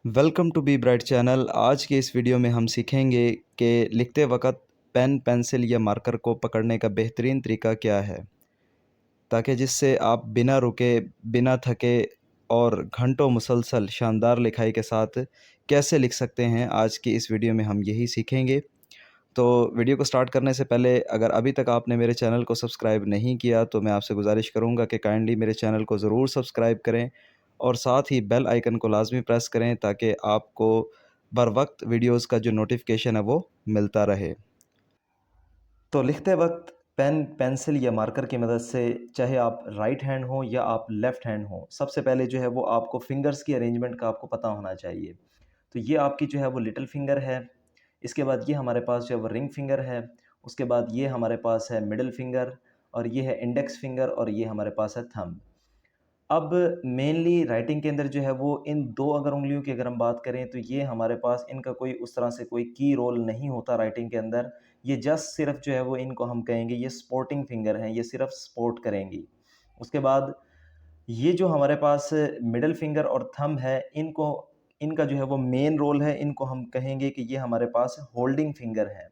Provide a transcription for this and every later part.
Welcome to be bright channel. आज के इस वीडियो में हम सीखेंगे कि लिखते वक्त पेन, पेंसिल या मार्कर को पकड़ने का बेहतरीन तरीका क्या है, ताकि जिससे आप बिना रुके, बिना थके और घंटों मुसलसल शानदार लिखाई के साथ कैसे लिख सकते हैं। आज की इस वीडियो में हम यही सीखेंगे। तो वीडियो को स्टार्ट करने से पहले अगर अभी तक आपने मेरे चैनल को सब्सक्राइब नहीं किया तो मैं आपसे गुजारिश करूंगा कि काइंडली मेरे चैनल को ज़रूर सब्सक्राइब करें और साथ ही बेल आइकन को लाजमी प्रेस करें ताकि आपको बर वक्त वीडियोज़ का जो नोटिफिकेशन है वो मिलता रहे। तो लिखते वक्त पेन, पेंसिल या मार्कर की मदद से, चाहे आप राइट हैंड हो या आप लेफ़्ट हैंड हो, सबसे पहले जो है वो आपको फिंगर्स की अरेंजमेंट का आपको पता होना चाहिए। तो ये आपकी जो है वो लिटिल फिंगर है, इसके बाद ये हमारे पास जो है वो रिंग फिंगर है, उसके बाद ये हमारे पास है मिडल फिंगर और ये है इंडेक्स फिंगर और ये हमारे पास है थंब। अब मेनली राइटिंग के अंदर जो है वो इन 2 अगर उँगलियों की अगर हम बात करें तो ये हमारे पास इनका कोई उस तरह से कोई की रोल नहीं होता राइटिंग के अंदर। ये जस्ट सिर्फ़ जो है वो इनको हम कहेंगे ये सपोर्टिंग फिंगर हैं, ये सिर्फ़ सपोर्ट करेंगी। उसके बाद ये जो हमारे पास मिडल फिंगर और थंब है, इनका जो है वो मेन रोल है, इनको हम कहेंगे कि ये हमारे पास होल्डिंग फिंगर हैं।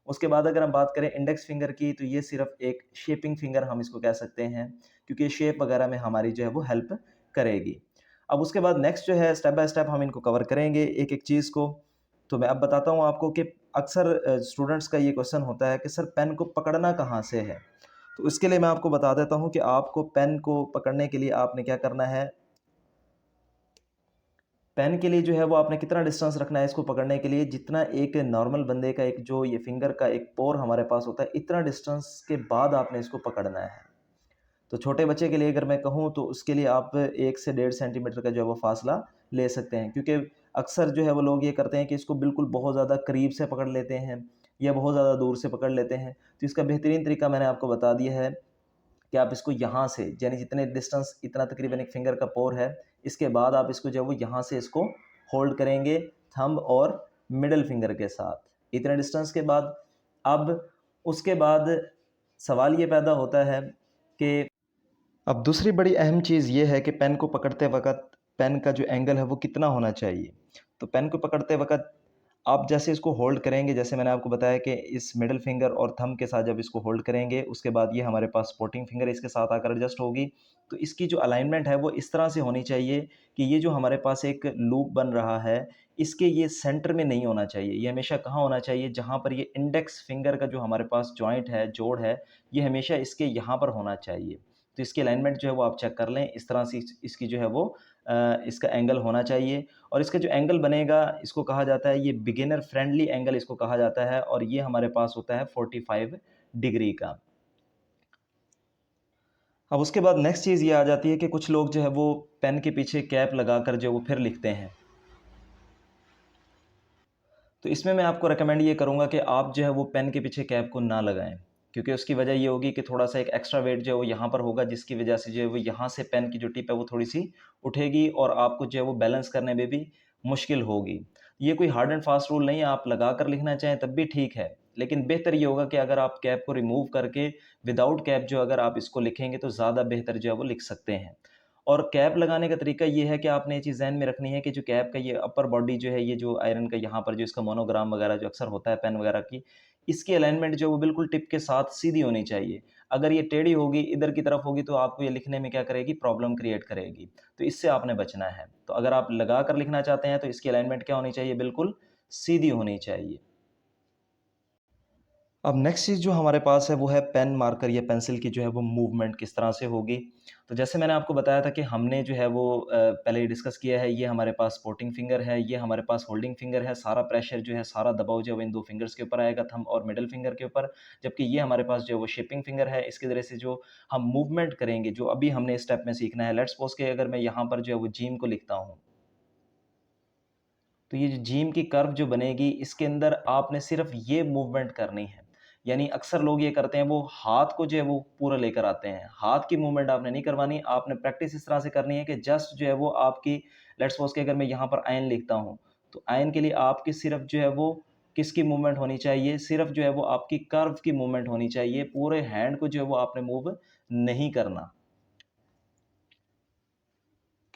उसके बाद अगर हम बात करें इंडेक्स फिंगर की तो ये सिर्फ़ एक शेपिंग फिंगर हम इसको कह सकते हैं, क्योंकि शेप वगैरह में हमारी जो है वो हेल्प करेगी। अब उसके बाद नेक्स्ट जो है स्टेप बाय स्टेप हम इनको कवर करेंगे एक-एक चीज़ को। तो मैं अब बताता हूँ आपको कि अक्सर स्टूडेंट्स का ये क्वेश्चन होता है कि सर पेन को पकड़ना कहाँ से है? तो इसके लिए मैं आपको बता देता हूँ कि आपको पेन को पकड़ने के लिए आपने क्या करना है, पेन के लिए जो है वो आपने कितना डिस्टेंस रखना है इसको पकड़ने के लिए, जितना एक नॉर्मल बंदे का एक जो ये फिंगर का एक पोर हमारे पास होता है, इतना डिस्टेंस के बाद आपने इसको पकड़ना है। तो छोटे बच्चे के लिए अगर मैं कहूँ तो उसके लिए आप 1 से 1.5 सेंटीमीटर का जो है वो फ़ासला ले सकते हैं, क्योंकि अक्सर जो है वो लोग ये करते हैं कि इसको बिल्कुल बहुत ज़्यादा करीब से पकड़ लेते हैं या बहुत ज़्यादा दूर से पकड़ लेते हैं। तो इसका बेहतरीन तरीका मैंने आपको बता दिया है कि आप इसको यहाँ से, यानी जितने डिस्टेंस, इतना तकरीबन एक फिंगर का पोर है, इसके बाद आप इसको जो है वो यहाँ से इसको होल्ड करेंगे थंब और मिडल फिंगर के साथ। इतने डिस्टेंस के बाद अब उसके बाद सवाल ये पैदा होता है कि अब दूसरी बड़ी अहम चीज़ ये है कि पेन को पकड़ते वक़्त पेन का जो एंगल है वो कितना होना चाहिए। तो पेन को पकड़ते वक़्त आप जैसे इसको होल्ड करेंगे, जैसे मैंने आपको बताया कि इस मिडल फिंगर और थंब के साथ जब इसको होल्ड करेंगे, उसके बाद ये हमारे पास सपोर्टिंग फिंगर इसके साथ आकर एडजस्ट होगी। तो इसकी जो अलाइनमेंट है वो इस तरह से होनी चाहिए कि ये जो हमारे पास एक लूप बन रहा है, इसके ये सेंटर में नहीं होना चाहिए। ये हमेशा कहाँ होना चाहिए? जहाँ पर ये इंडेक्स फिंगर का जो हमारे पास जॉइंट है, जोड़ है, ये हमेशा इसके यहाँ पर होना चाहिए। तो इसकी अलाइनमेंट जो है वो आप चेक कर लें, इस तरह से इसकी जो है वो इसका एंगल होना चाहिए। और इसका जो एंगल बनेगा, इसको कहा जाता है, ये बिगिनर फ्रेंडली एंगल इसको कहा जाता है और ये हमारे पास होता है 45 डिग्री का। अब उसके बाद नेक्स्ट चीज़ ये आ जाती है कि कुछ लोग जो है वो पेन के पीछे कैप लगाकर जो वो फिर लिखते हैं। तो इसमें मैं आपको रिकमेंड ये करूँगा कि आप जो है वो पेन के पीछे कैप को ना लगाएँ, क्योंकि उसकी वजह ये होगी कि थोड़ा-सा एक एक्स्ट्रा वेट जो है वो यहाँ पर होगा, जिसकी वजह से जो है वो यहाँ से पेन की जो टिप है वो थोड़ी-सी उठेगी और आपको जो है वो बैलेंस करने में भी मुश्किल होगी। ये कोई हार्ड एंड फास्ट रूल नहीं है, आप लगा कर लिखना चाहें तब भी ठीक है, लेकिन बेहतर ये होगा कि अगर आप कैप को रिमूव करके विदाउट कैप जो अगर आप इसको लिखेंगे तो ज़्यादा बेहतर जो है वो लिख सकते हैं। और कैप लगाने का तरीका ये है कि आपने ये चीज़ ज़हन में रखनी है कि जो कैप का ये अपर बॉडी जो है, ये जो आयरन का यहाँ पर जो इसका मोनोग्राम वगैरह जो अक्सर होता है पेन वगैरह की, इसकी अलाइनमेंट जो है वो बिल्कुल टिप के साथ सीधी होनी चाहिए। अगर ये टेढ़ी होगी, इधर की तरफ होगी, तो आपको ये लिखने में क्या करेगी, प्रॉब्लम क्रिएट करेगी। तो इससे आपने बचना है। तो अगर आप लगा कर लिखना चाहते हैं तो इसकी अलाइनमेंट क्या होनी चाहिए, बिल्कुल सीधी होनी चाहिए। अब नेक्स्ट चीज़ जो हमारे पास है वो है पेन, मार्कर या पेंसिल की जो है वो मूवमेंट किस तरह से होगी। तो जैसे मैंने आपको बताया था कि हमने जो है वो पहले ही डिस्कस किया है, ये हमारे पास सपोर्टिंग फिंगर है, ये हमारे पास होल्डिंग फिंगर है। सारा प्रेशर जो है, सारा दबाव जो है वो इन 2 फिंगर्स के ऊपर आएगा, थंब और मिडल फिंगर के ऊपर। जबकि ये हमारे पास जो है वो शेपिंग फिंगर है, इसके ज़रिए से जो हम मूवमेंट करेंगे, जो अभी हमने इस स्टेप में सीखना है। लेट्स सपोज़ कि अगर मैं यहाँ पर जो है वो जिम को लिखता हूँ, तो ये जो जिम की कर्व जो बनेगी, इसके अंदर आपने सिर्फ़ ये मूवमेंट करनी है। यानी अक्सर लोग ये करते हैं, वो हाथ को जो है वो पूरा लेकर आते हैं। हाथ की मूवमेंट आपने नहीं करवानी, आपने प्रैक्टिस इस तरह से करनी है कि जस्ट जो है वो आपकी, लेट्स सपोज़ कि अगर मैं यहाँ पर आयन लिखता हूँ, तो आयन के लिए आपकी सिर्फ़ जो है वो किसकी मूवमेंट होनी चाहिए, सिर्फ़ जो है वो आपकी कर्व की मूवमेंट होनी चाहिए। पूरे हैंड को जो है वो आपने मूव नहीं करना।